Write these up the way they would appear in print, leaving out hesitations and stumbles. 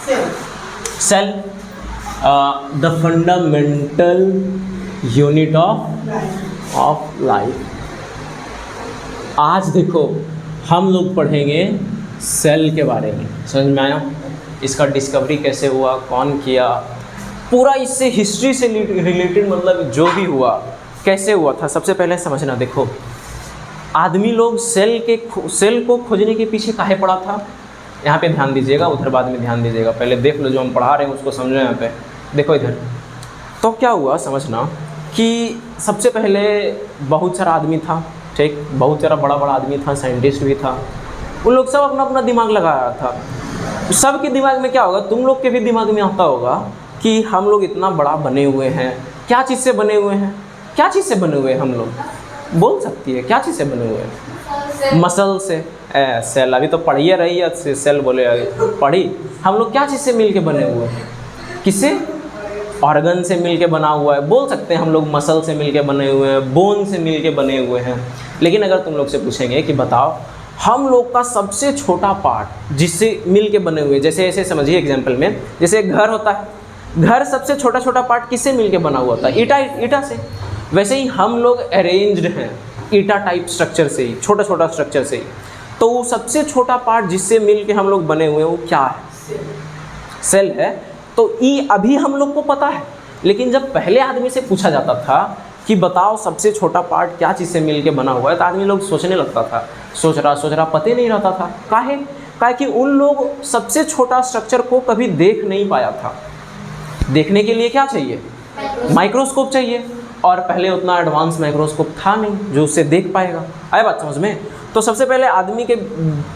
Cell the fundamental unit of life. आज देखो हम लोग पढ़ेंगे सेल के बारे में। समझ में आया? इसका डिस्कवरी कैसे हुआ, कौन किया, पूरा इससे हिस्ट्री से रिलेटेड मतलब जो भी हुआ कैसे हुआ था, सबसे पहले समझना। देखो आदमी लोग सेल को खोजने के पीछे काहे पड़ा था, यहाँ पे ध्यान दीजिएगा, उधर बाद में ध्यान दीजिएगा। पहले देख लो जो हम पढ़ा रहे हैं उसको समझो। यहाँ पे देखो इधर, तो क्या हुआ समझना कि सबसे पहले बहुत सारा आदमी था, ठीक, बहुत सारा बड़ा बड़ा आदमी था, साइंटिस्ट भी था। उन लोग सब अपना अपना दिमाग लगा रहा था। सबके दिमाग में क्या होगा, तुम लोग के भी दिमाग में आता होगा कि हम लोग इतना बड़ा बने हुए हैं, क्या चीज़ से बने हुए हैं, क्या चीज़ से बने हुए हैं हम लोग, बोल सकती है क्या चीज़ से बने हुए हैं? मसल से। सेल अभी तो पढ़िए रही है, सेल बोले पढ़ी। हम लोग क्या चीज़ से मिल के बने हुए हैं, किससे? ऑर्गन से मिल के बना हुआ है, बोल सकते हैं हम लोग मसल से मिल के बने हुए हैं, बोन से मिल के बने हुए हैं। लेकिन अगर तुम लोग से पूछेंगे कि बताओ हम लोग का सबसे छोटा पार्ट जिससे मिल के बने हुए, जैसे ऐसे समझिए एग्जाम्पल में, जैसे एक घर होता है, घर सबसे छोटा छोटा पार्ट किससे मिल के बना हुआ होता है? ईटा से। वैसे ही हम लोग अरेंज्ड हैं ईटा टाइप स्ट्रक्चर से ही, छोटा छोटा स्ट्रक्चर से ही। तो वो सबसे छोटा पार्ट जिससे मिल के हम लोग बने हुए हैं वो क्या है? सेल है। तो ये अभी हम लोग को पता है, लेकिन जब पहले आदमी से पूछा जाता था कि बताओ सबसे छोटा पार्ट क्या चीज़ से मिल के बना हुआ है, तो आदमी लोग सोचने लगता था, सोच रहा पता नहीं रहता था। काहे कि उन लोग सबसे छोटा स्ट्रक्चर को कभी देख नहीं पाया था। देखने के लिए क्या चाहिए? माइक्रोस्कोप चाहिए, और पहले उतना एडवांस माइक्रोस्कोप था नहीं जो उससे देख पाएगा। आए बात समझ में? तो सबसे पहले आदमी के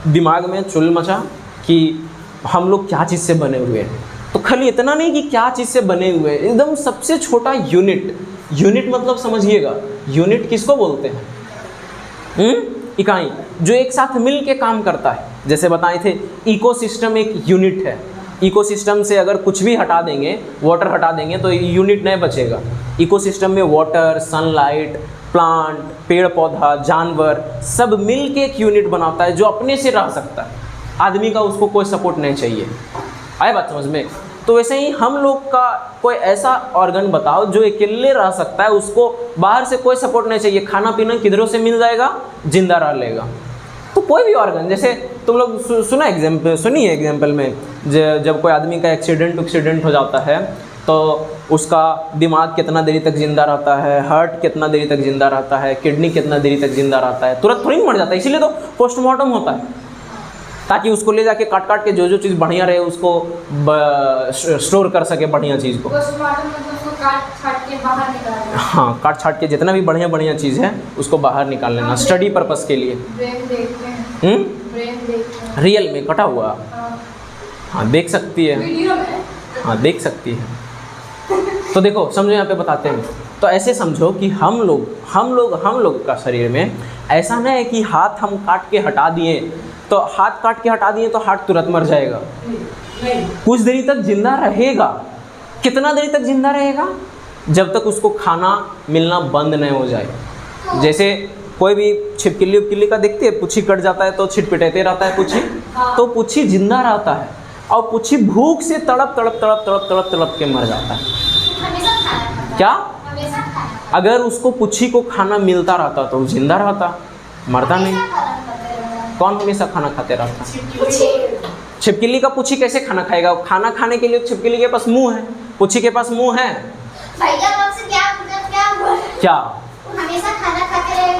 दिमाग में चुल मचा कि हम लोग क्या चीज़ से बने हुए हैं। तो खाली इतना नहीं कि क्या चीज़ से बने हुए हैं, एकदम सबसे छोटा यूनिट मतलब समझिएगा, यूनिट किसको बोलते हैं? इकाई, जो एक साथ मिल के काम करता है। जैसे बताए थे इकोसिस्टम एक यूनिट है। इकोसिस्टम से अगर कुछ भी हटा देंगे, वाटर हटा देंगे, तो यूनिट नहीं बचेगा। इकोसिस्टम में वाटर, सनलाइट, प्लांट, पेड़ पौधा, जानवर सब मिल के एक यूनिट बनाता है जो अपने से रह सकता है। आदमी का उसको कोई सपोर्ट नहीं चाहिए। आए बात समझ में? तो वैसे ही हम लोग का कोई ऐसा ऑर्गन बताओ जो अकेले रह सकता है, उसको बाहर से कोई सपोर्ट नहीं चाहिए, खाना पीना किधरों से मिल जाएगा, जिंदा रह लेगा। तो कोई भी ऑर्गन, जैसे तुम लोग सुनिए एग्जाम्पल में, जब कोई आदमी का एक्सीडेंट हो जाता है तो उसका दिमाग कितना देरी तक जिंदा रहता है, हार्ट कितना देरी तक जिंदा रहता है, किडनी कितना देरी तक जिंदा रहता है, तुरंत थोड़ी मर जाता है। इसीलिए तो पोस्टमार्टम होता है, ताकि उसको ले जाके काट के जो चीज़ बढ़िया रहे उसको स्टोर कर सके, बढ़िया चीज़ को। हाँ, काट छाट के जितना भी बढ़िया चीज़ है उसको बाहर निकाल लेना, स्टडी पर्पस के लिए। रियल में कटा हुआ? हाँ देख सकती है, हाँ देख सकती है। तो देखो समझो, यहाँ पे बताते हैं। तो ऐसे समझो कि हम लोग का शरीर में ऐसा नहीं है कि हाथ हम काट के हटा दिए तो हाथ तुरंत मर जाएगा। कुछ देरी तक जिंदा रहेगा। कितना देरी तक जिंदा रहेगा? जब तक उसको खाना मिलना बंद नहीं हो जाए। जैसे कोई भी छिपकली का देखते हैं, पुच्छी कट जाता है तो छिटपिटाते रहता है पुच्छी, तो पुच्छी जिंदा रहता है और पुच्छी भूख से तड़प के मर जाता है। क्या? अगर उसको पुच्छी को खाना मिलता रहता तो जिंदा रहता, मरता नहीं। कौन हमेशा खाना खाते रहता? छिपकली का पुच्छी कैसे खाना खाएगा? खाना खाने के लिए छिपकली के पास मुंह है, पुच्छी के पास मुंह है क्या?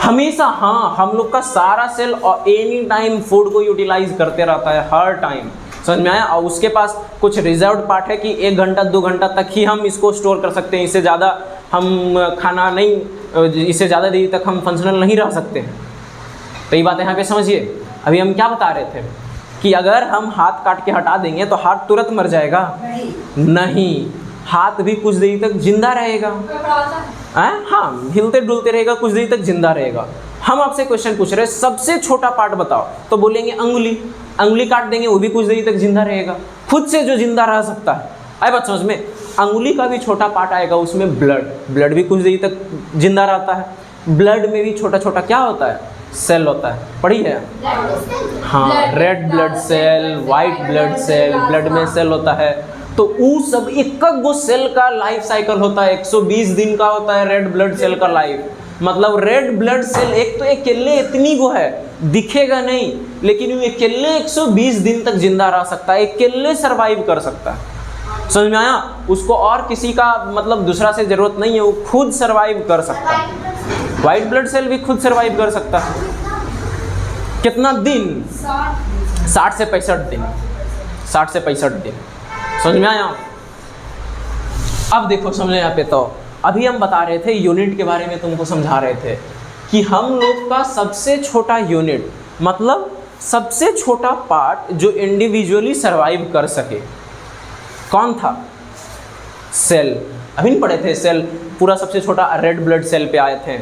हमेशा। हाँ, हम लोग का सारा सेल और एनी टाइम फूड को यूटिलाइज करते रहता है, हर टाइम। समझ में आया? और उसके पास कुछ रिजर्व पार्ट है कि 1 घंटा 2 घंटा तक ही हम इसको स्टोर कर सकते हैं, इससे ज़्यादा हम खाना नहीं, इससे ज़्यादा देर तक हम फंक्शनल नहीं रह सकते हैं। तो ये बात यहाँ पे समझिए। अभी हम क्या बता रहे थे कि अगर हम हाथ काट के हटा देंगे तो हाथ तुरंत मर जाएगा? नहीं, हाथ भी कुछ देरी तक जिंदा रहेगा। हाँ, हिलते डुलते रहेगा, कुछ देरी तक जिंदा रहेगा। हम आपसे क्वेश्चन पूछ रहे हैं सबसे छोटा पार्ट बताओ, तो बोलेंगे अंगुली काट देंगे वो भी कुछ देरी तक जिंदा रहेगा, खुद से जो जिंदा रह सकता है। आए बात समझ में? अंगुली का भी छोटा पार्ट आएगा, उसमें ब्लड भी कुछ देरी तक जिंदा रहता है। ब्लड में भी छोटा छोटा क्या होता है? सेल होता है, पढ़ी है? हाँ, red blood cell, white blood cell, blood में सेल होता है। तो वो सब एक गो सेल का लाइफ साइकिल होता है, 120 दिन का होता है रेड ब्लड सेल का लाइफ। मतलब रेड ब्लड सेल एक तो अकेले इतनी गो है, दिखेगा नहीं, लेकिन वो अकेले 120 दिन तक जिंदा रह सकता है, अकेले सरवाइव कर सकता है। समझ में आया? उसको और किसी का मतलब दूसरा से जरूरत नहीं है, वो खुद सरवाइव कर सकता है। व्हाइट ब्लड सेल भी खुद सरवाइव कर सकता है। कितना दिन? 60 से 65 दिन। 60 से 65 दिन। समझ में आया? अब देखो समझे यहाँ पे। तो अभी हम बता रहे थे यूनिट के बारे में, तुमको समझा रहे थे कि हम लोग का सबसे छोटा यूनिट मतलब सबसे छोटा पार्ट जो इंडिविजुअली सरवाइव कर सके कौन था? सेल। अभी नहीं पढ़े थे सेल? पूरा सबसे छोटा रेड ब्लड सेल पे आए थे।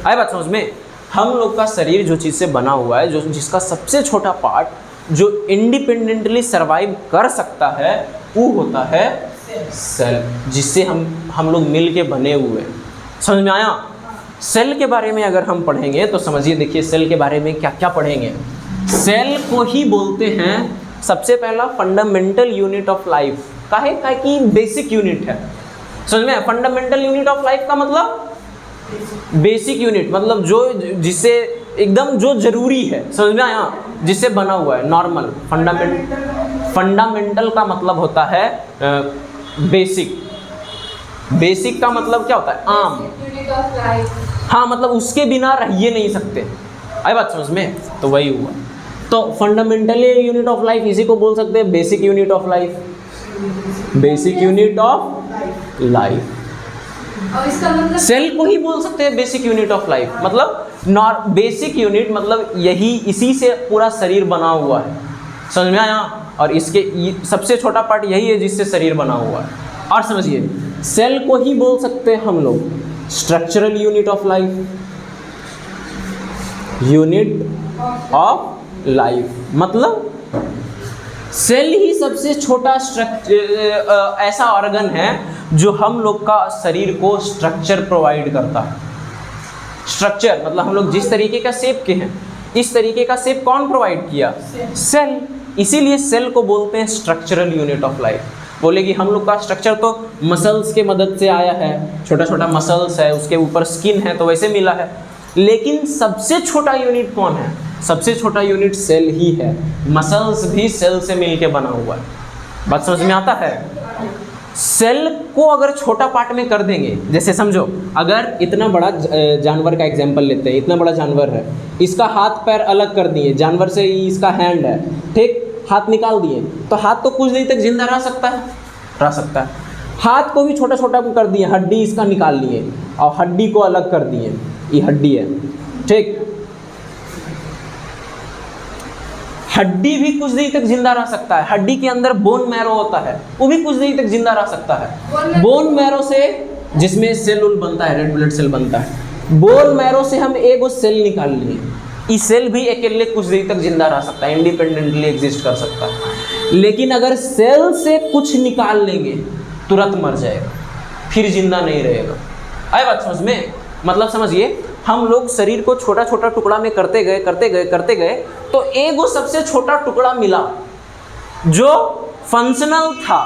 आए बात समझ में? हम लोग का शरीर जो चीज़ से बना हुआ है, जो जिसका सबसे छोटा पार्ट जो इंडिपेंडेंटली सरवाइव कर सकता है, वो होता है सेल, जिससे हम लोग मिल के बने हुए हैं। समझ में आया? सेल के बारे में अगर हम पढ़ेंगे तो समझिए, देखिए सेल के बारे में क्या क्या पढ़ेंगे। सेल को ही बोलते हैं सबसे पहला फंडामेंटल यूनिट ऑफ लाइफ। काहे? कि बेसिक यूनिट है। समझ में? फंडामेंटल यूनिट ऑफ लाइफ का मतलब बेसिक यूनिट, मतलब जो जिससे एकदम जो जरूरी है। समझ में आया? जिससे बना हुआ है। नॉर्मल फंडामेंटल का मतलब होता है बेसिक। बेसिक का मतलब क्या होता है? आम। हाँ, मतलब उसके बिना रहिए नहीं सकते। आई बात समझ में? तो वही हुआ। तो फंडामेंटल यूनिट ऑफ लाइफ इसी को बोल सकते हैं basic unit of life. Basic unit of life. Cell को ही बोल सकते हैं बेसिक यूनिट ऑफ लाइफ। मतलब बेसिक यूनिट मतलब यही, इसी से पूरा शरीर बना हुआ है। समझ में आया? और इसके सबसे छोटा पार्ट यही है जिससे शरीर बना हुआ है। और समझिए, सेल को ही बोल सकते हैं हम लोग structural unit of life. Unit of life मतलब सेल ही सबसे छोटा स्ट्रक्चर ऐसा ऑर्गन है जो हम लोग का शरीर को स्ट्रक्चर प्रोवाइड करता है। स्ट्रक्चर मतलब हम लोग जिस तरीके का शेप के हैं, इस तरीके का शेप कौन प्रोवाइड किया? सेल। इसीलिए सेल को बोलते हैं स्ट्रक्चरल यूनिट ऑफ लाइफ। बोलेगी हम लोग का स्ट्रक्चर तो मसल्स के मदद से आया है, छोटा छोटा मसल्स है, उसके ऊपर स्किन है, तो वैसे मिला है। लेकिन सबसे छोटा यूनिट कौन है? सबसे छोटा यूनिट सेल ही है। मसल्स भी सेल से मिलके बना हुआ है। बात समझ में आता है? सेल को अगर छोटा पार्ट में कर देंगे, जैसे समझो अगर इतना बड़ा जानवर का एग्जांपल लेते हैं, इतना बड़ा जानवर है, इसका हाथ पैर अलग कर दिए, जानवर से इसका हैंड है, ठीक, हाथ निकाल दिए, तो हाथ तो कुछ देर तक जिंदा रह सकता है, रह सकता है। हाथ को भी छोटा छोटा कर दिए, हड्डी इसका निकाल लिए और हड्डी को अलग कर दिए, ये हड्डी है, ठीक, हड्डी भी कुछ देर तक जिंदा रह सकता है। हड्डी के अंदर बोन मैरो होता है, वो भी कुछ देर तक जिंदा रह सकता है। बोन मैरो से, जिसमें सेल बनता है, रेड ब्लड सेल बनता है, बोन मैरो से हम एक सेल निकाल लिए, ये सेल भी अकेले कुछ देर तक जिंदा रह सकता है, इंडिपेंडेंटली एग्जिस्ट कर सकता है। लेकिन अगर सेल से कुछ निकाल लेंगे तुरंत मर जाएगा, फिर जिंदा नहीं रहेगा। आए बात समझ में? मतलब समझिए, हम लोग शरीर को छोटा छोटा टुकड़ा में करते गए करते गए करते गए, तो एक वो सबसे छोटा टुकड़ा मिला जो फंक्शनल था,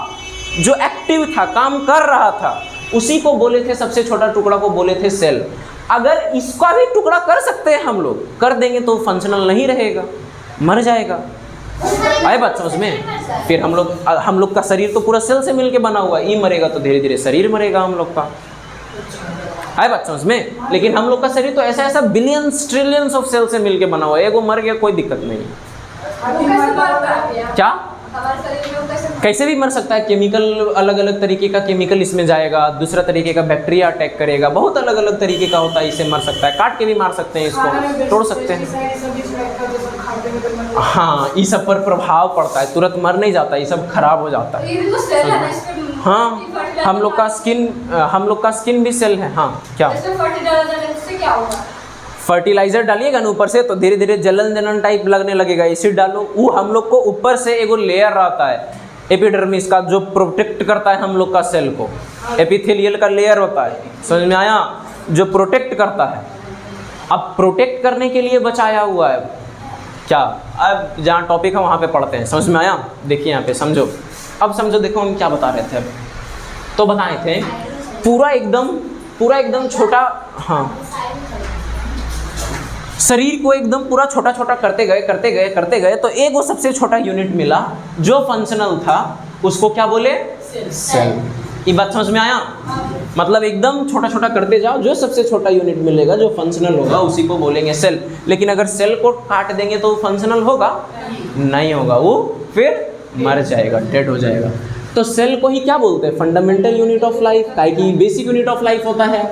जो एक्टिव था, काम कर रहा था, उसी को बोले थे, सबसे छोटा टुकड़ा को बोले थे सेल। अगर इसका भी टुकड़ा कर सकते हैं हम लोग, कर देंगे तो फंक्शनल नहीं रहेगा, मर जाएगा। आए बात समझ में? फिर हम लोग का शरीर तो पूरा सेल से मिलके बना हुआ है, ये मरेगा तो धीरे धीरे शरीर मरेगा हम लोग का। आए बात समझ में? लेकिन हम लोग का शरीर तो ऐसा ऐसा बिलियंस ट्रिलियंस ऑफ सेल से मिलके बना हुआ है, एगो मर गया कोई दिक्कत नहीं। क्या? कैसे भी मर सकता है, केमिकल अलग अलग तरीके का केमिकल इसमें जाएगा, दूसरा तरीके का बैक्टीरिया अटैक करेगा, बहुत अलग अलग तरीके का होता है, इसे मर सकता है, काट के भी मार सकते हैं, इसको तोड़ सकते हैं। हाँ, ये सब पर प्रभाव पड़ता है, तुरंत मर नहीं जाता, ये सब खराब हो जाता है। हाँ, हम लोग का स्किन भी सेल है। हाँ, क्या फर्टिलाइजर डालिएगा ना ऊपर से, तो धीरे धीरे जलन जलन टाइप लगने लगेगा। एसिड डालो, वो हम लोग को ऊपर से एगो लेयर रहता है एपिडर्मिस का, जो प्रोटेक्ट करता है हम लोग का सेल को। एपिथेलियल का लेयर होता है, समझ में आया? जो प्रोटेक्ट करता है, अब प्रोटेक्ट करने के लिए बचाया हुआ है क्या? अब जहाँ टॉपिक है वहाँ पे पढ़ते हैं, समझ में आया? देखिए यहाँ पे समझो, अब समझो, देखो हम क्या बता रहे थे। अब तो बताए थे पूरा एकदम छोटा, हाँ, शरीर को एकदम पूरा छोटा छोटा करते गए तो एक वो सबसे छोटा यूनिट मिला जो फंक्शनल था, उसको क्या बोले? सेल। ये बात समझ में आया? मतलब एकदम छोटा छोटा करते जाओ, जो सबसे छोटा यूनिट मिलेगा जो फंक्शनल होगा उसी को बोलेंगे सेल। लेकिन अगर सेल को काट देंगे तो वो फंक्शनल होगा? नहीं होगा, वो फिर मर जाएगा, डेड हो जाएगा। तो सेल को ही क्या बोलते हैं? फंडामेंटल यूनिट ऑफ लाइफ, काहे कि बेसिक यूनिट ऑफ लाइफ होता है।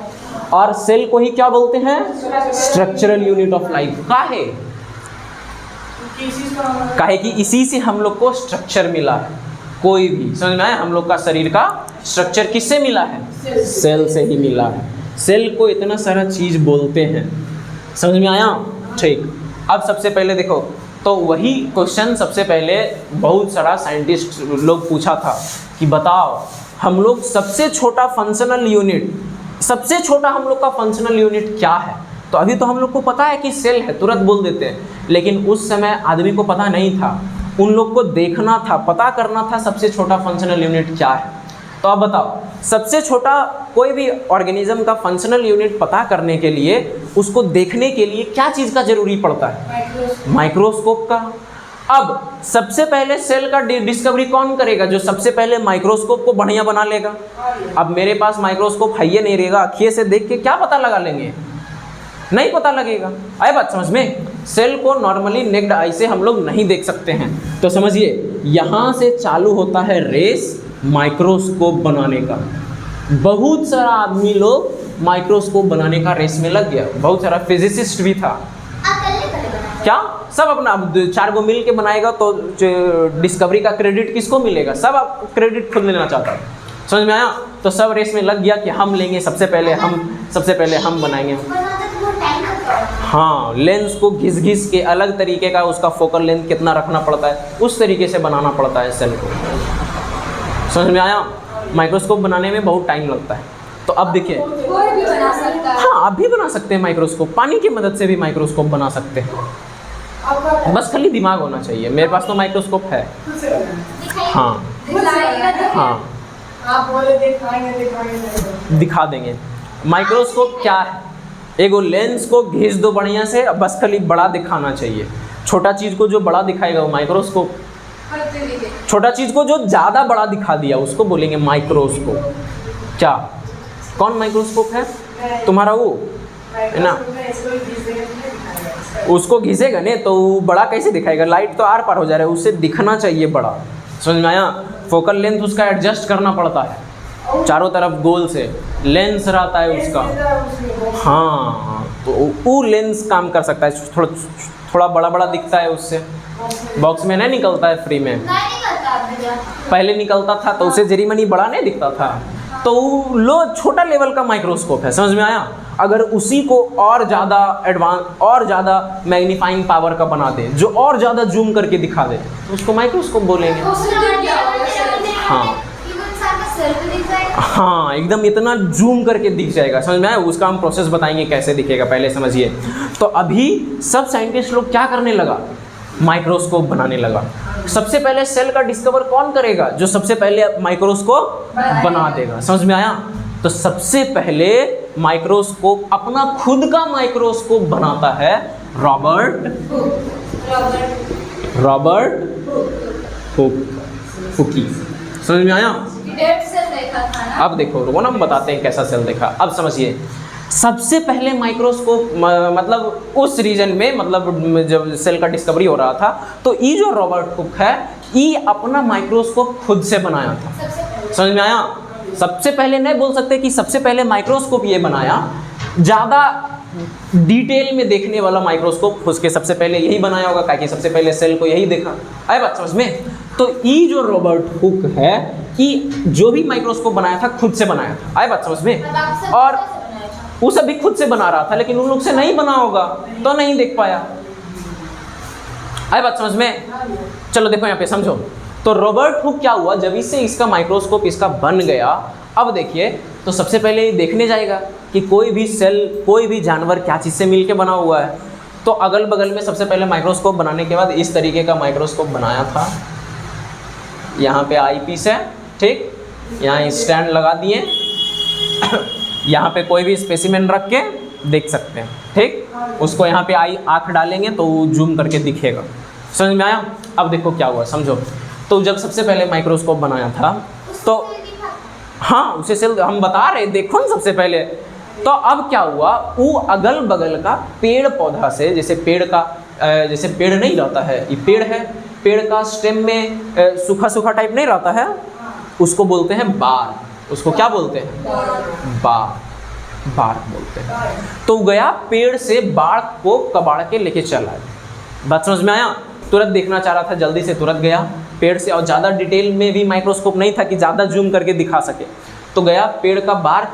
और सेल को ही क्या बोलते हैं? Structural unit of life. काहे कि इसी से हम लोग को स्ट्रक्चर मिला है। कोई भी समझ में आया? हम लोग का शरीर का स्ट्रक्चर किससे मिला है? सेल से ही मिला है। सेल को इतना सारा चीज बोलते हैं, समझ में आया? ठीक। अब सबसे पहले देखो, तो वही क्वेश्चन सबसे पहले बहुत सारा साइंटिस्ट लोग पूछा था कि बताओ हम लोग सबसे छोटा फंक्शनल यूनिट, सबसे छोटा हम लोग का फंक्शनल यूनिट क्या है? तो अभी तो हम लोग को पता है कि सेल है, तुरंत बोल देते हैं, लेकिन उस समय आदमी को पता नहीं था। उन लोग को देखना था, पता करना था सबसे छोटा फंक्शनल यूनिट क्या है। तो अब बताओ, सबसे छोटा कोई भी ऑर्गेनिज्म का फंक्शनल यूनिट पता करने के लिए, उसको देखने के लिए क्या चीज़ का जरूरी पड़ता है? माइक्रोस्कोप का। अब सबसे पहले सेल का डिस्कवरी कौन करेगा? जो सबसे पहले माइक्रोस्कोप को बढ़िया बना लेगा। अब मेरे पास माइक्रोस्कोप है ही नहीं रहेगा, अखिए से देख के क्या पता लगा लेंगे? नहीं पता लगेगा। आए बात समझ में? सेल को नॉर्मली नेक्ड आई से हम लोग नहीं देख सकते हैं। तो समझिए, यहाँ से चालू होता है रेस माइक्रोस्कोप बनाने का। बहुत सारा आदमी लोग माइक्रोस्कोप बनाने का रेस में लग गया, बहुत सारा फिजिसिस्ट भी था। क्या सब अपना 4 गो मिल के बनाएगा तो डिस्कवरी का क्रेडिट किसको मिलेगा? सब आप क्रेडिट खुद लेना चाहता है, समझ में आया? तो सब रेस में लग गया कि हम लेंगे सबसे पहले हम बनाएंगे। हाँ, लेंस को घिस के अलग तरीके का उसका फोकल लेंथ कितना रखना पड़ता है, उस तरीके से बनाना पड़ता है सेल को, समझ में आया? माइक्रोस्कोप बनाने में बहुत टाइम लगता है। तो अब देखिए, हाँ आप भी बना सकते हैं माइक्रोस्कोप, पानी की मदद से भी माइक्रोस्कोप बना सकते हैं, बस खाली दिमाग होना चाहिए। मेरे पास तो माइक्रोस्कोप है। हाँ आप बोले दिखा देंगे। माइक्रोस्कोप क्या है? एगो लेंस को घिस दो बढ़िया से, बस खाली बड़ा दिखाना चाहिए। छोटा चीज़ को जो बड़ा दिखाएगा वो माइक्रोस्कोप, छोटा चीज़ को जो ज़्यादा बड़ा दिखा दिया उसको बोलेंगे माइक्रोस्कोप। क्या कौन माइक्रोस्कोप है तुम्हारा? वो है ना, उसको घिसेगा नहीं तो वो बड़ा कैसे दिखाएगा? लाइट तो आर पार हो जा रहा है, उससे दिखना चाहिए बड़ा, समझ में आया? फोकल लेंथ उसका एडजस्ट करना पड़ता है, चारों तरफ गोल से लेंस रहता है उसका। हाँ, तो वो लेंस काम कर सकता है, थोड़ा बड़ा दिखता है उससे। बॉक्स में नहीं निकलता है फ्री में, पहले निकलता था तो उसे जरीमनी बड़ा नहीं दिखता था। तो लो छोटा लेवल का माइक्रोस्कोप है, समझ में आया? अगर उसी को और ज़्यादा एडवांस और ज़्यादा मैग्नीफाइंग पावर का बना दे, जो और ज़्यादा जूम करके दिखा दे, तो उसको माइक्रोस्कोप बोलेंगे। हाँ, एकदम इतना जूम करके दिख जाएगा, समझ में आया? उसका हम प्रोसेस बताएंगे कैसे दिखेगा, पहले समझिए। तो अभी सब साइंटिस्ट लोग क्या करने लगा? माइक्रोस्कोप बनाने लगा। सबसे पहले सेल का डिस्कवर कौन करेगा? जो सबसे पहले माइक्रोस्कोप बना देगा, समझ में आया? तो सबसे पहले माइक्रोस्कोप, अपना खुद का माइक्रोस्कोप बनाता है रॉबर्ट हुक। समझ में आया? अब देखो रोहन, हम बताते हैं कैसा सेल देखा। अब समझिए, सबसे पहले माइक्रोस्कोप मतलब उस रीजन में, मतलब जब सेल का डिस्कवरी हो रहा था, तो ये जो रॉबर्ट हुक है, ये अपना माइक्रोस्कोप खुद से बनाया था, समझ में आया? सबसे पहले नहीं बोल सकते कि सबसे पहले माइक्रोस्कोप ये बनाया, ज़्यादा डिटेल में देखने वाला माइक्रोस्कोप उसके सबसे पहले यही बनाया होगा, क्योंकि सबसे पहले सेल को यही देखा। आए बात समझ में? तो ये जो रॉबर्ट हुक है, कि जो भी माइक्रोस्कोप बनाया था खुद से बनाया था। आए बात समझ में? और वो सभी खुद से बना रहा था, लेकिन उन लोग से नहीं बना होगा तो नहीं देख पाया। आए बात समझ में? चलो देखो यहाँ पे समझो। तो रॉबर्ट हुक क्या हुआ, जब इससे इसका माइक्रोस्कोप इसका बन गया, अब देखिए तो सबसे पहले ये देखने जाएगा कि कोई भी सेल, कोई भी जानवर क्या चीज़ से मिलके बना हुआ है। तो अगल बगल में सबसे पहले माइक्रोस्कोप बनाने के बाद इस तरीके का माइक्रोस्कोप बनाया था। यहाँ पे आई पीस है, ठीक, यहाँ स्टैंड लगा दिए, यहाँ पे कोई भी स्पेसिमेन रख के देख सकते हैं, ठीक। उसको यहाँ पे आँख डालेंगे तो वो जूम करके दिखेगा। समझ में आया? अब देखो क्या हुआ, समझो। तो जब सबसे पहले माइक्रोस्कोप बनाया था तो हाँ, उसे सेल हम बता रहे, देखो ना सबसे पहले। तो अब क्या हुआ, वो अगल बगल का पेड़ पौधा से, जैसे पेड़ का जैसे पेड़ नहीं रहता है, ये पेड़ है, पेड़ का स्टेम में सूखा सूखा टाइप नहीं रहता है, उसको बोलते हैं बार। उसको क्या बोलते हैं? बार बोलते हैं। तो गया पेड़ से बार को कबाड़ के लेके चला। बात समझ में आया? तुरंत देखना चाह रहा था, जल्दी से तुरंत गया पेड़ से, और ज़्यादा डिटेल में भी माइक्रोस्कोप नहीं था कि ज़्यादा जूम करके दिखा सके। तो गया पेड़ का बार्क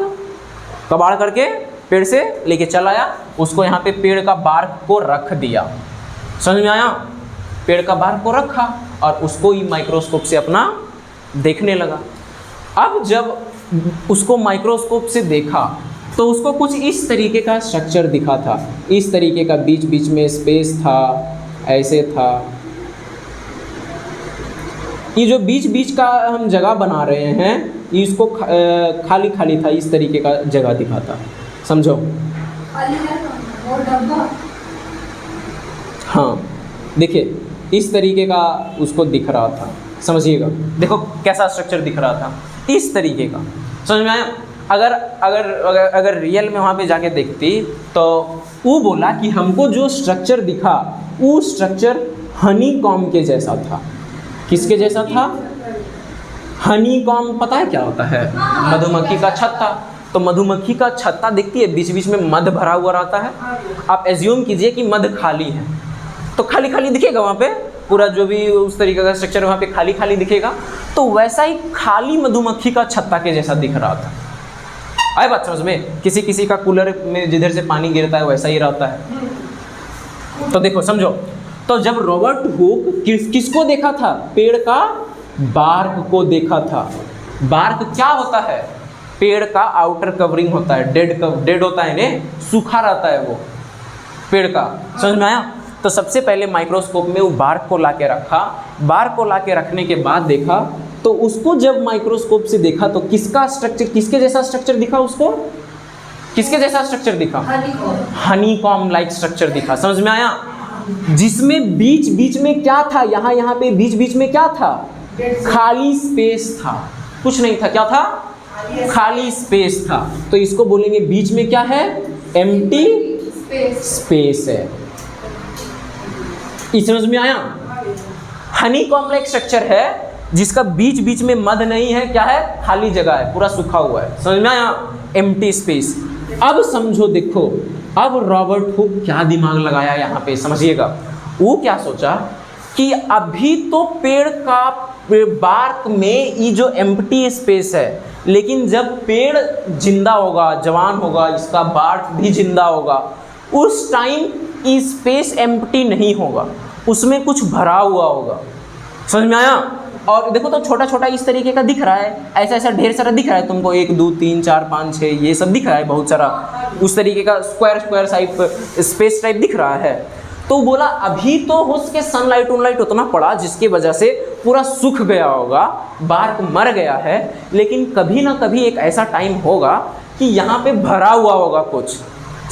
कबाड़ करके पेड़ से लेके चला आया, उसको यहाँ पे पेड़ का बार्क को रख दिया। समझ में आया? पेड़ का बार्क को रखा और उसको ही माइक्रोस्कोप से अपना देखने लगा। अब जब उसको माइक्रोस्कोप से देखा तो उसको कुछ इस तरीके का स्ट्रक्चर दिखा था, इस तरीके का, बीच बीच में स्पेस था, ऐसे था। ये जो बीच बीच का हम जगह बना रहे हैं, इसको खाली खाली था, इस तरीके का जगह दिखा था। समझो? हाँ, देखिए इस तरीके का उसको दिख रहा था। समझिएगा, देखो कैसा स्ट्रक्चर दिख रहा था, इस तरीके का। समझ में आया? अगर अगर अगर अगर रियल में वहाँ पे जाके देखती तो वो बोला कि हमको जो स्ट्रक्चर दिखा वो स्ट्रक्चर हनी कॉम के जैसा था। किसके जैसा था? हनी कॉम पता है क्या होता है? मधुमक्खी का छत्ता। तो मधुमक्खी का छत्ता दिखती है, बीच बीच में मध भरा हुआ रहता है। आप एज्यूम कीजिए कि मध खाली है, तो खाली खाली दिखेगा वहाँ पे, पूरा जो भी उस तरीके का स्ट्रक्चर वहाँ पे खाली खाली दिखेगा। तो वैसा ही खाली मधुमक्खी का छत्ता के जैसा दिख रहा था। आए बात समझ में? किसी किसी का कूलर में जिधर से पानी गिरता है वैसा ही रहता है। तो देखो समझो, तो जब रॉबर्ट हुक किसको देखा था? पेड़ का बार्क को देखा था। बार्क क्या होता है? पेड़ का आउटर कवरिंग होता है, डेड होता है ने, सूखा रहता है वो पेड़ का। समझ में आया? तो सबसे पहले माइक्रोस्कोप में वो बार्क को लाके रखा। बार्क को लाके रखने के बाद देखा, तो उसको जब माइक्रोस्कोप से देखा तो किसका स्ट्रक्चर, किसके जैसा स्ट्रक्चर दिखा उसको? किसके जैसा स्ट्रक्चर दिखा? हनीकॉम लाइक स्ट्रक्चर दिखा। समझ में आया? जिसमें बीच बीच में क्या था? यहाँ पे बीच बीच में क्या था? खाली स्पेस था, कुछ नहीं था। क्या था? खाली स्पेस था। तो इसको बोलेंगे बीच में क्या है? एम्प्टी स्पेस है। इस समझ में आया? हनीकॉम लाइक स्ट्रक्चर है जिसका बीच बीच में मध नहीं है, क्या है? खाली जगह है, पूरा सूखा हुआ है। समझ में आया? Empty space. अब समझो, देखो अब रॉबर्ट हुक क्या दिमाग लगाया यहाँ पे, समझिएगा। वो क्या सोचा कि अभी तो पेड़ का बार्क में ये जो एम्प्टी स्पेस है, लेकिन जब पेड़ जिंदा होगा, जवान होगा, इसका बार्क भी जिंदा होगा, उस टाइम ये स्पेस एम्प्टी नहीं होगा, उसमें कुछ भरा हुआ होगा। समझ में आया? और देखो तो छोटा छोटा इस तरीके का दिख रहा है, ऐसा ऐसा ढेर सारा दिख रहा है तुमको, 1 2 3 4 5 6 ये सब दिख रहा है, बहुत सारा उस तरीके का स्क्वायर टाइप स्पेस टाइप दिख रहा है। तो बोला अभी तो हो सके सनलाइट उनलाइट उतना पड़ा जिसकी वजह से पूरा सूख गया होगा, बार्क मर गया है, लेकिन कभी ना कभी एक ऐसा टाइम होगा कि यहाँ पे भरा हुआ होगा कुछ।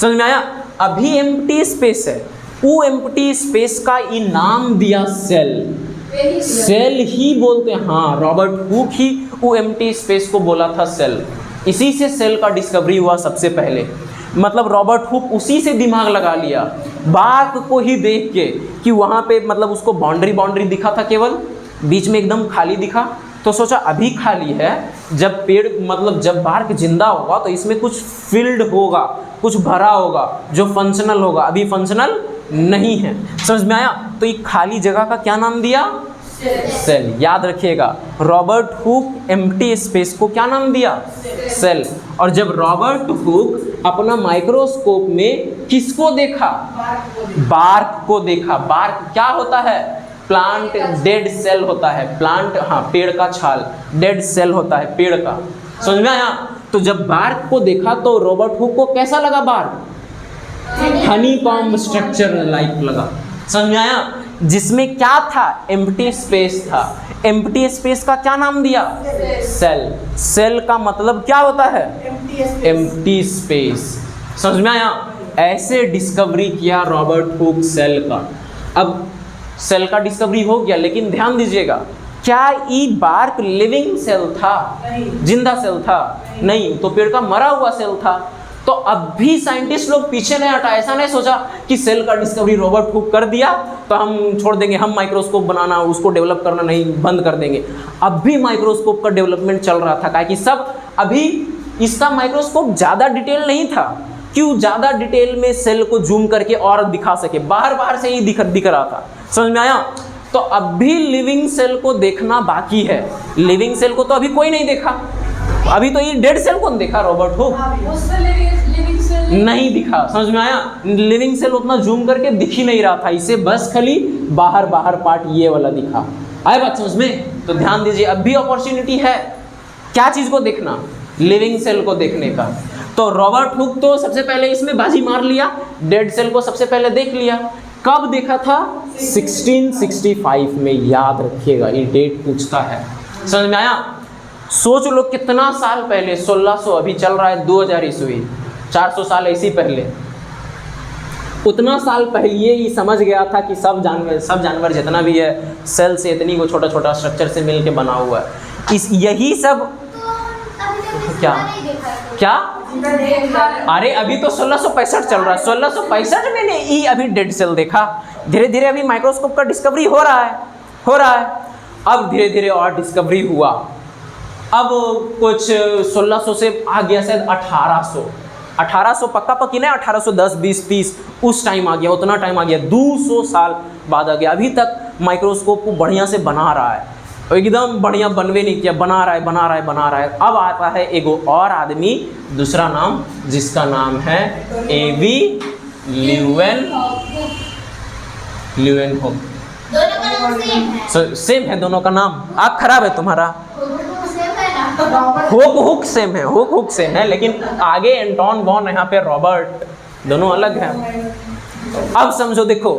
समझ में आया? अभी एम्प्टी स्पेस है, वो एम्प्टी स्पेस का ये नाम दिया सेल। सेल ही बोलते हैं। हाँ, रॉबर्ट हुक ही वो एम्प्टी स्पेस को बोला था सेल। इसी से सेल का डिस्कवरी हुआ सबसे पहले। मतलब रॉबर्ट हुक उसी से दिमाग लगा लिया, बार्क को ही देख के कि वहाँ पे मतलब उसको बाउंड्री दिखा था, केवल बीच में एकदम खाली दिखा। तो सोचा अभी खाली है, जब पेड़ मतलब जब बार्क जिंदा होगा तो इसमें कुछ फील्ड होगा, कुछ भरा होगा जो फंक्शनल होगा, अभी फंक्शनल नहीं है। समझ में आया? तो ये खाली जगह का क्या नाम दिया? सेल। याद रखिएगा, रॉबर्ट हुक एम्प्टी स्पेस को क्या नाम दिया? सेल। और जब रॉबर्ट हुक अपना माइक्रोस्कोप में किसको देखा? बार्क को देखा। बार्क क्या होता है? प्लांट डेड सेल होता है। प्लांट, हाँ, पेड़ का छाल डेड सेल होता है पेड़ का। समझ में आया? तो जब बार्क को देखा तो रॉबर्ट हुक को कैसा लगा bark? Honeycomb structure like लगा। समझ में आया? जिसमें क्या था? एम्प्टी स्पेस था। एम्प्टी स्पेस का क्या नाम दिया? सेल। सेल का मतलब क्या होता है? Empty space. समझ में आया? ऐसे डिस्कवरी किया रॉबर्ट हुक सेल का। अब सेल का डिस्कवरी हो गया, लेकिन ध्यान दीजिएगा, क्या ये बार्क लिविंग सेल था? जिंदा सेल था? नहीं, तो पेड़ का मरा हुआ सेल था। तो अब भी साइंटिस्ट लोग पीछे नहीं हटा, ऐसा नहीं सोचा कि सेल का डिस्कवरी रॉबर्ट हुक कर दिया तो हम छोड़ देंगे, हम माइक्रोस्कोप बनाना उसको डेवलप करना नहीं बंद कर देंगे। अब भी माइक्रोस्कोप का डेवलपमेंट चल रहा था, कि सब अभी इसका माइक्रोस्कोप ज़्यादा डिटेल नहीं था। क्यों? ज़्यादा डिटेल में सेल को जूम करके और दिखा सके, बाहर बाहर से ही दिख रहा था। समझ में आया? तो अब भी लिविंग सेल को देखना बाकी है। लिविंग सेल को तो अभी कोई नहीं देखा, अभी तो ये डेड सेल कौन देखा? रॉबर्ट हुक नहीं दिखा। समझ में आया? लिविंग सेल उतना जूम करके दिख ही नहीं रहा था, इसे बस खाली बाहर बाहर पार्ट ये वाला दिखा। आए बात समझ में? तो ध्यान दीजिए, अब भी अपॉर्चुनिटी है क्या चीज़ को देखना? लिविंग सेल को देखने का। तो रॉबर्ट हुक तो सबसे पहले इसमें बाजी मार लिया, डेड सेल को सबसे पहले देख लिया। कब देखा था? 1665 में। याद रखिएगा, ये डेट पूछता है। समझ में आया? सोच लो कितना साल पहले, 1600, अभी चल रहा है 2000 ईस्वी, 400 साल ऐसे ही पहले। उतना साल पहले ही समझ गया था कि सब जानवर जितना भी है सेल से इतनी को छोटा छोटा स्ट्रक्चर से मिल के बना हुआ है। यही सब क्या अरे अभी तो 1665 चल रहा है, 1665 में ही अभी डेड सेल देखा। धीरे धीरे अभी माइक्रोस्कोप का डिस्कवरी हो रहा है। अब धीरे धीरे और डिस्कवरी हुआ। अब कुछ 1600 से आ गया शायद 1800 पक्का पक्की नहीं, 1810, 20, 30 उस टाइम आ गया, उतना टाइम आ गया, 200 साल बाद आ गया। अभी तक माइक्रोस्कोप को बढ़िया से बना रहा है, एकदम बढ़िया बनवे नहीं किया, बना रहा है। अब आता है एगो और आदमी, दूसरा नाम, जिसका नाम है एवी ल्यूवेनहुक। सेम है दोनों का नाम। आँख खराब है तुम्हारा? हुक सेम है, लेकिन आगे एंटोन वॉन, यहाँ पे रॉबर्ट, दोनों अलग हैं। अब समझो, देखो,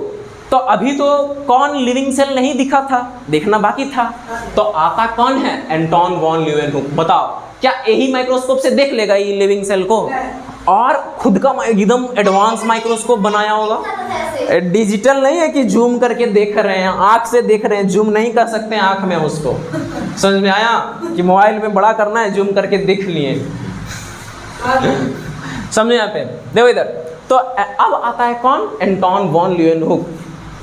तो अभी तो कौन लिविंग सेल नहीं दिखा था, देखना बाकी था। तो आता कौन है? Anton von Leeuwenhoek. बताओ, क्या यही माइक्रोस्कोप से देख लेगा ये लिविंग सेल को? और खुद का एकदम एडवांस माइक्रोस्कोप बनाया होगा। डिजिटल नहीं है कि जूम करके देख रहे हैं, आँख से देख रहे हैं, जूम नहीं कर सकते हैं आँख में उसको। समझ में आया? कि मोबाइल में बड़ा करना है, जूम करके देख लिए। समझे यहाँ पे? देखो इधर। तो अब आता है कौन? Anton von Leeuwenhoek.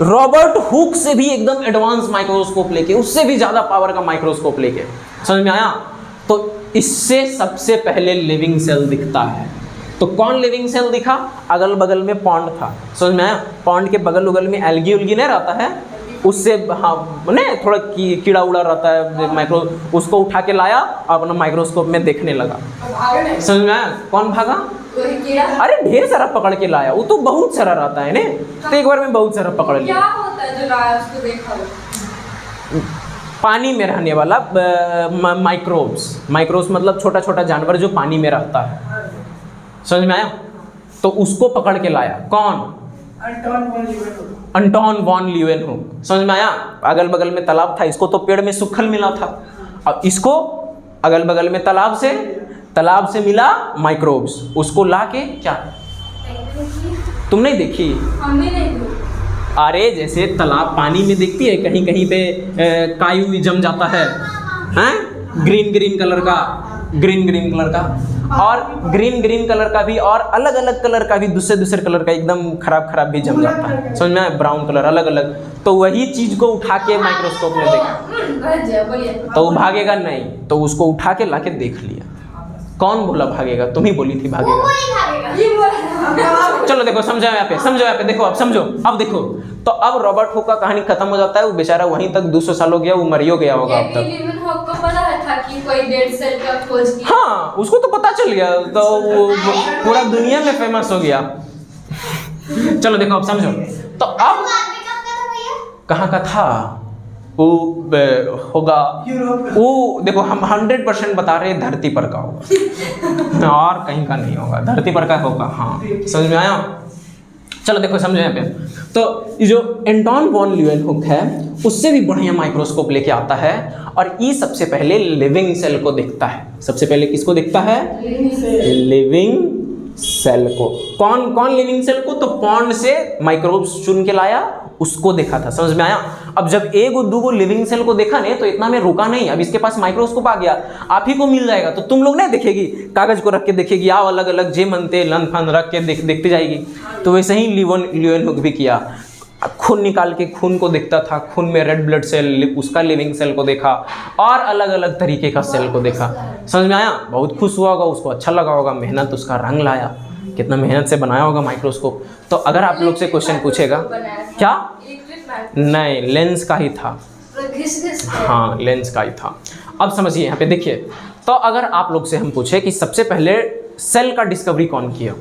Robert Hooke से भी एकदम एडवांस माइक्रोस्कोप लेके, उससे भी ज़्यादा पावर का माइक्रोस्कोप लेके। समझ में आया? तो इससे सबसे पहले लिविंग सेल दिखता है। तो कौन लिविंग सेल दिखा? अगल बगल में पॉन्ड था। समझ में आया? पॉन्ड के बगल उगल में एल्गी उल्गी नहीं रहता है, उससे हाँ नहीं थोड़ा कीड़ा उड़ा रहता है, माइक्रो उसको उठा के लाया, अपना माइक्रोस्कोप में देखने लगा। समझ में आया? कौन भागा? अरे ढेर सारा पकड़ के लाया, वो तो बहुत सारा रहता है ने, तो एक बार में बहुत सारा पकड़ लिया। क्या होता है जो लाया उसको देखा? पानी में रहने वाला माइक्रोब्स मतलब छोटा छोटा जानवर जो पानी में रहता है। समझ में आया? तो उसको पकड़ के लाया कौन? Anton von Leeuwenhoek. समझ में आया? अगल बगल में तालाब था, इसको तो पेड़ में सूखल मिला था, और इसको अगल बगल में तालाब से मिला माइक्रोब्स, उसको लाके क्या तुम नहीं देखी? हमने नहीं देखी। अरे जैसे तालाब पानी में दिखती है, कहीं कहीं पे काई जम जाता है, हैं? ग्रीन कलर का, और ग्रीन कलर का भी, और अलग अलग कलर का भी, दूसरे कलर का एकदम खराब भी जम जाता है। समझ में आया? ब्राउन कलर अलग अलग। तो वही चीज को उठा के माइक्रोस्कोप में देखा, तो वो भागेगा नहीं, तो उसको उठा के लाके देख लिया। कौन बोला भागेगा? तुम ही बोली थी भागेगा। चलो देखो, समझो यहाँ पे देखो, अब समझो। अब देखो, तो अब रॉबर्ट हुक का कहानी खत्म हो जाता है। वो बेचारा वहीं तक 200 साल हो गया, वो मरियो गया होगा अब तक। ल्यूवेनहुक को पता था कि कोई डेड सेल का खोज किया? हाँ, उसको तो पता चल गया, तो वो पूरा दुनिया में फेमस हो गया। चलो देखो, अब समझो। तो अब कहाँ का था? वो होगा वो, देखो हम 100% बता रहे हैं धरती पर का होगा और कहीं का नहीं होगा, धरती पर का होगा। हाँ समझ में आया? चलो देखो समझो यहाँ पे, तो ये जो एंटोन वॉन ल्यूवेनहुक है उससे भी बढ़िया माइक्रोस्कोप लेके आता है और ये सबसे पहले लिविंग सेल को देखता है। सबसे पहले किसको देखता है? लिविंग सेल को। कौन कौन लिविंग सेल को? तो पॉन्ड से माइक्रोब्स चुन के लाया, उसको देखा था। समझ में आया? अब जब एक और दो लिविंग सेल को देखा नहीं तो इतना में रुका नहीं, अब इसके पास माइक्रोस्कोप आ गया, आप ही को मिल जाएगा तो तुम लोग नहीं देखेगी, कागज को रख के देखेगी, आप अलग अलग जे मनते लन फन रख के देखती जाएगी। तो वैसे ही ल्यूवेनहुक भी किया, खून निकाल के खून को देखता था, खून में रेड ब्लड सेल, उसका लिविंग सेल को देखा और अलग अलग तरीके का सेल को देखा। समझ में आया? बहुत खुश हुआ होगा, उसको अच्छा लगा होगा, मेहनत उसका रंग लाया, कितना मेहनत से बनाया होगा माइक्रोस्कोप। तो अगर आप लोग से क्वेश्चन पूछेगा क्या? नहीं, लेंस का ही था। हाँ लेंस का ही था। अब समझिए यहाँ पे देखिए, तो अगर आप लोग से हम पूछे कि सबसे पहले सेल का डिस्कवरी कौन किया,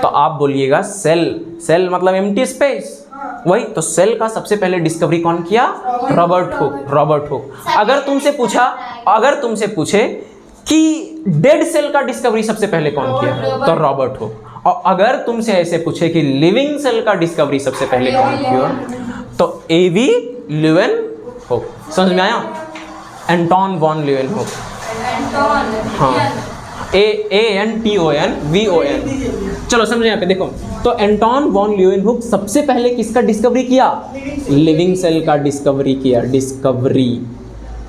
तो आप बोलिएगा सेल। सेल मतलब एम्प्टी स्पेस, वही तो सेल का सबसे पहले डिस्कवरी कौन किया? Robert Hooke. Robert Hooke. अगर तुमसे पूछे कि डेड सेल का डिस्कवरी सबसे पहले कौन किया, तो रॉबर्ट हुक। और अगर तुमसे ऐसे पूछे कि लिविंग सेल का डिस्कवरी सबसे पहले कौन किया, तो एवी ल्यूवेनहुक। समझ में आया? Anton von Leeuwenhoek. हाँ ANTON VON। चलो समझे यहाँ पे देखो, तो एंटोन वॉन ल्यूवेनहुक सबसे पहले किसका डिस्कवरी किया? लिविंग सेल का डिस्कवरी किया।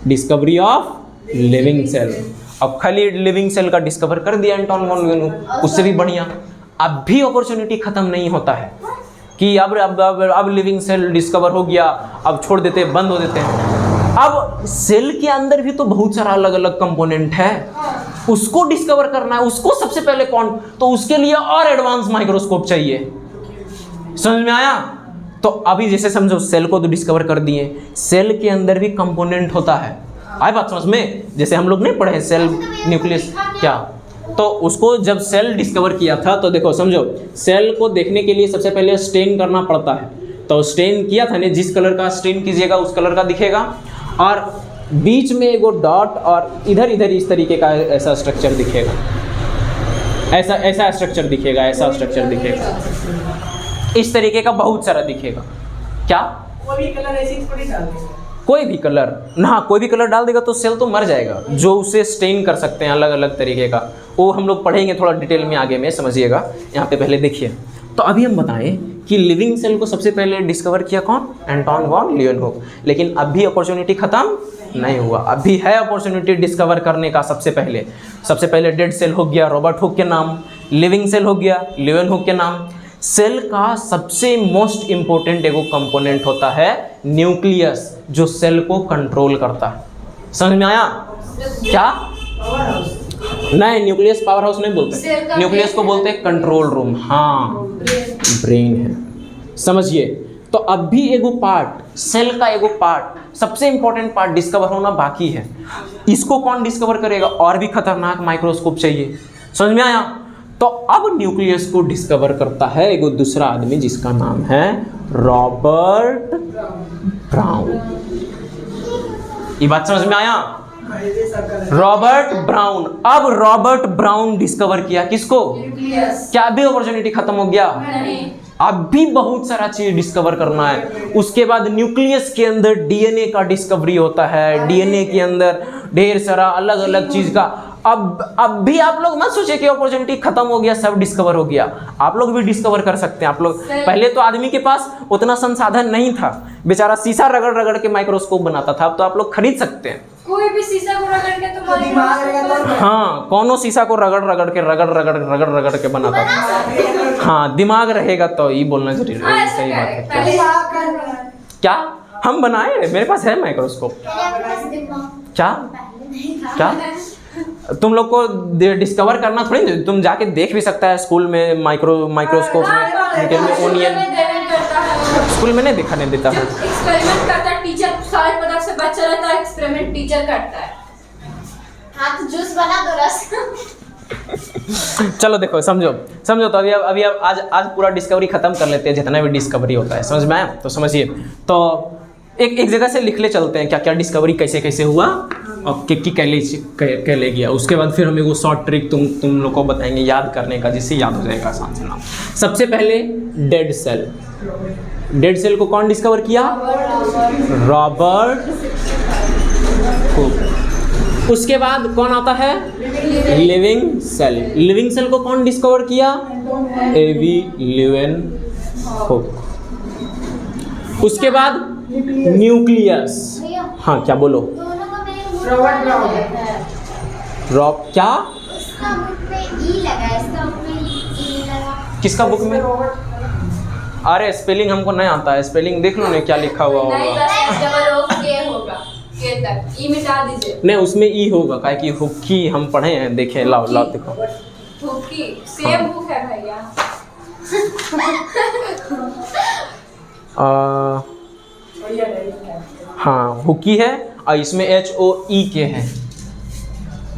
Discovery of living cell. अब खाली लिविंग सेल का डिस्कवर कर दिया एंटोन वॉन ल्यूवेनहुक, उससे भी बढ़िया। अब भी अपॉर्चुनिटी खत्म नहीं होता है कि अब लिविंग सेल डिस्कवर हो गया, अब छोड़ देते, बंद हो देते हैं। अब सेल के अंदर भी तो बहुत सारा अलग अलग कंपोनेंट है, उसको डिस्कवर करना है, उसको सबसे पहले कौन, तो उसके लिए और एडवांस माइक्रोस्कोप चाहिए। समझ में आया? तो अभी जैसे समझो सेल को तो डिस्कवर कर दिए, सेल के अंदर भी कंपोनेंट होता है। आई बात समझ में? जैसे हम लोग नहीं पढ़े सेल न्यूक्लियस क्या, तो उसको जब सेल डिस्कवर किया था तो देखो समझो, सेल को देखने के लिए सबसे पहले स्टेन करना पड़ता है। तो स्टेन किया था ना, जिस कलर का स्टेन कीजिएगा उस कलर का दिखेगा, और बीच में एगो डॉट और इधर इधर इस तरीके का ऐसा स्ट्रक्चर दिखेगा, ऐसा स्ट्रक्चर दिखेगा, ऐसा स्ट्रक्चर दिखेगा, इस तरीके का बहुत सारा दिखेगा। क्या कोई भी कलर ऐसे थोड़ी डाल देगा? कोई भी कलर ना, कोई भी कलर डाल देगा तो सेल तो मर जाएगा। जो उसे स्टेन कर सकते हैं अलग अलग तरीके का, वो हम लोग पढ़ेंगे थोड़ा डिटेल में आगे में, समझिएगा। यहाँ पे पहले देखिए, तो अभी हम बताएं कि लिविंग सेल को सबसे पहले डिस्कवर किया कौन? Anton von Leeuwenhoek. लेकिन अभी अपॉर्चुनिटी खत्म नहीं हुआ, अभी है अपॉर्चुनिटी डिस्कवर करने का। सबसे पहले डेड सेल हो गया रॉबर्ट हुक के नाम, लिविंग सेल हो गया ल्यूवेनहुक के नाम। सेल का सबसे मोस्ट इंपॉर्टेंट एगो कंपोनेंट होता है न्यूक्लियस, जो सेल को कंट्रोल करता है। समझ में आया? क्या? नहीं, न्यूक्लियस पावर हाउस नहीं बोलते, न्यूक्लियस को बोलते हैं कंट्रोल रूम। हाँ ब्रेन है, समझिए। तो अब भी एगो पार्ट, सेल का एगो पार्ट, सबसे इंपॉर्टेंट पार्ट डिस्कवर होना बाकी है। इसको कौन डिस्कवर करेगा? और भी खतरनाक माइक्रोस्कोप चाहिए। समझ में आया? तो अब न्यूक्लियस को डिस्कवर करता है एगो दूसरा आदमी, जिसका नाम है रॉबर्ट ब्राउन। ये बात समझ में आया? Robert brown. अब रॉबर्ट ब्राउन डिस्कवर किया किसको? क्या अभी अपॉर्चुनिटी खत्म हो गया? अब भी बहुत सारा चीज डिस्कवर करना है। उसके बाद न्यूक्लियस के अंदर डीएनए का डिस्कवरी होता है, डीएनए के अंदर ढेर सारा अलग अलग चीज का। अब भी आप लोग मत सोचे कि अपॉर्चुनिटी खत्म हो गया, सब डिस्कवर हो गया। आप लोग भी डिस्कवर कर सकते हैं। आप लोग पहले तो आदमी के पास उतना संसाधन नहीं था, बेचारा शीशा रगड़ रगड़ के माइक्रोस्कोप बनाता था। अब तो आप लोग खरीद सकते हैं, कोई भी शीशा को रगड़ के तो दिमाग। हाँ, कौनो शीशा को रगड़ रगड़ के बनाता था। हाँ, दिमाग रहेगा तो ये बोलना जरूरी है, सही बात है। क्या हम बनाए? मेरे पास है माइक्रोस्कोप। क्या तुम लोग को डिस्कवर करना थोड़ी, तुम जाके देख भी सकता है स्कूल में माइक्रोस्कोप में ओनियन। स्कूल में नहीं दिखाने देता है। एक्सपेरिमेंट करता है टीचर, सारे पदार्थ से बच्चा रहता है, एक्सपेरिमेंट टीचर करता है। हाँ तो जूस बना दो, रस। चलो देखो, समझो तो अभी आज पूरा डिस्कवरी खत्म कर लेते हैं, जितना भी डिस्कवरी होता है। समझ में आया? तो समझिए, तो एक जगह से लिख ले चलते हैं क्या क्या डिस्कवरी कैसे कैसे हुआ और क्या ले गया। उसके बाद फिर हम एक शॉर्ट ट्रिक तुम लोग को बताएंगे याद करने का, जिससे याद हो जाएगा आसान से नाम। सबसे पहले डेड सेल। डेड सेल को कौन डिस्कवर किया? Robert Hooke. उसके बाद कौन आता है? Living cell. लिविंग सेल को कौन डिस्कवर किया? एवी ल्यूएन हुक। उसके बाद न्यूक्लियस। हाँ क्या बोलो? Robert brown. क्या? उसका बुक में ई लगा है, इसका बुक में ई लगा। किसका बुक में? अरे स्पेलिंग हमको नहीं आता है, स्पेलिंग देख लो ना क्या लिखा हुआ नहीं, होगा। बस डबल ओ के होगा, के तक ई मिटा दीजिए। नहीं उसमें ई होगा, काहे कि हुक्की हम पढ़े हैं, देखे लाओ देखो। हुक्की सेम बुक है भैया। हाँ हुक्की है और इसमें HOE के है।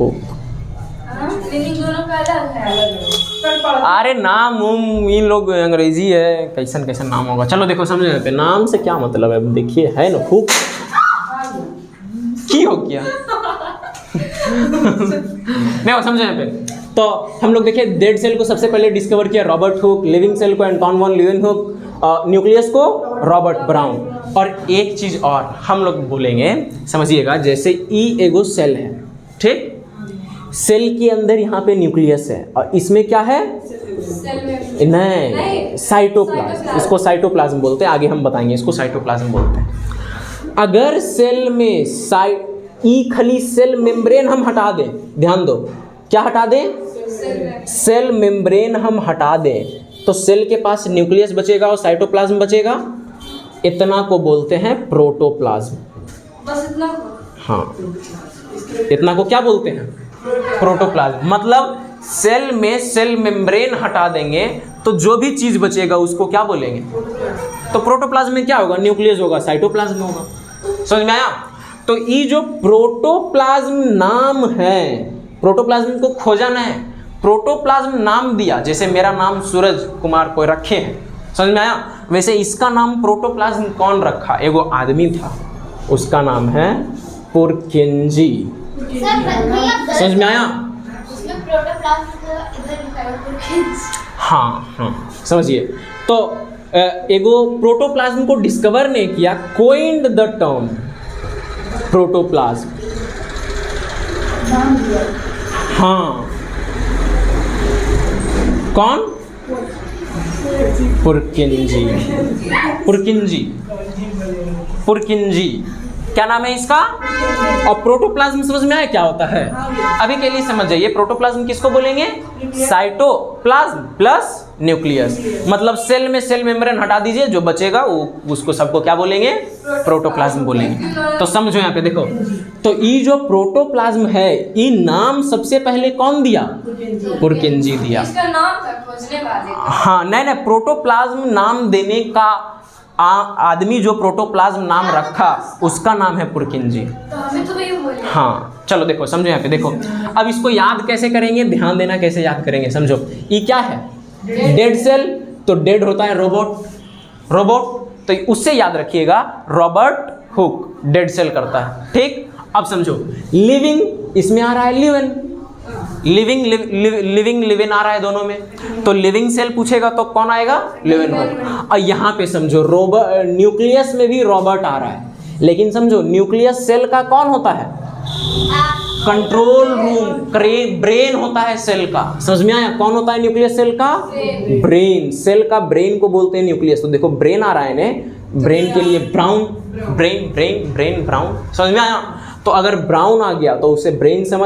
मीनिंग दोनों का अलग है। अरे नाम इन लोग अंग्रेजी है, कैसन कैसन नाम होगा। चलो देखो समझे पे नाम से क्या मतलब है, देखिए है ना हुक की हो गया। नहीं वो समझे पे। तो हम लोग देखिए डेड सेल को सबसे पहले डिस्कवर किया रॉबर्ट हुक, लिविंग सेल को एंटोन वॉन ल्यूएनहुक, न्यूक्लियस को रॉबर्ट ब्राउन। और एक चीज और हम लोग बोलेंगे, समझिएगा, जैसे ई एगो सेल है, ठीक? सेल के अंदर यहाँ पे न्यूक्लियस है और इसमें क्या है? सेल में नहीं साइटोप्लाज्म। इसको साइटोप्लाज्म बोलते हैं, आगे हम बताएंगे इसको साइटोप्लाज्म बोलते हैं। अगर सेल में ई खाली सेल मेम्ब्रेन हम हटा दें, ध्यान दो क्या हटा दें? सेल मेम्ब्रेन हम हटा दें तो सेल के पास न्यूक्लियस बचेगा और साइटोप्लाज्म बचेगा। इतना को बोलते हैं प्रोटोप्लाज्म। बस इतना को? हाँ इतना को क्या बोलते हैं? प्रोटोप्लाज्म। मतलब सेल में सेल मेम्ब्रेन हटा देंगे तो जो भी चीज बचेगा उसको क्या बोलेंगे? तो प्रोटोप्लाज्म में क्या होगा? न्यूक्लियस होगा, साइटोप्लाज्म होगा। समझ में आया? तो ये जो प्रोटोप्लाज्म नाम है, प्रोटोप्लाज्म को खोजा नहीं, प्रोटोप्लाज्म नाम दिया। जैसे मेरा नाम सूरज कुमार कोई रखे हैं, समझ में आया? वैसे इसका नाम प्रोटोप्लाज्म कौन रखा? एगो आदमी था, उसका नाम है पुरकिंजी। समझ में आया? उसमें प्रोटोप्लाज्म को इधर लिखा है पुरकिंजी। हाँ समझिए। तो एगो प्रोटोप्लाज्म को डिस्कवर नहीं किया, कोइंड द टर्म प्रोटोप्लाज्म। हाँ कौन? पुरकिंजी। पुरकिंजी क्या नाम है इसका? और प्रोटोप्लाज्म समझ में आया क्या होता है? अभी के लिए समझ जाइए, प्रोटोप्लाज्म किसको बोलेंगे? Cytoplasm plus nucleus. मतलब सेल में सेल मेम्ब्रेन हटा दीजिए, जो बचेगा वो उसको सबको क्या बोलेंगे? प्रोटोप्लाज्म बोलेंगे। तो समझो यहाँ पे देखो, तो ये जो प्रोटोप्लाज्म है ये नाम सबसे पहले कौन दिया? पुरकिंजी दिया। इसका नाम था खोजने वाले। हाँ नहीं प्रोटोप्लाज्म नाम देने का आदमी जो प्रोटोप्लाज्म नाम रखा उसका नाम है पुरकिंजी। तो हमें तो वही बोले। हाँ चलो देखो समझो यहाँ पे देखो। अब इसको याद कैसे करेंगे, ध्यान देना कैसे याद करेंगे समझो। ये क्या है? Dead cell. तो डेड होता है रोबोट, तो उससे याद रखिएगा रॉबर्ट हुक डेड सेल करता है, ठीक? अब समझो लिविंग, इसमें आ रहा है ल्यूएन। लिविंग लिविन आ रहा है दोनों में, तो लिविंग सेल पूछेगा तो कौन आएगा? ल्यूएन हुक। और यहाँ पे समझो न्यूक्लियस में भी रॉबर्ट आ रहा है, लेकिन समझो न्यूक्लियस सेल का कौन होता है? कंट्रोल रूम, ब्रेन होता है सेल का। समझ में आया? कौन होता है न्यूक्लियस सेल का? ब्रेन। सेल का ब्रेन को बोलते हैं न्यूक्लियस। तो देखो ब्रेन आ रहा है ना, ब्रेन के लिए ब्राउन, ब्रेन ब्राउन। समझ में आया? तो अगर ब्राउन आ गया तो उसे ब्रेन समझ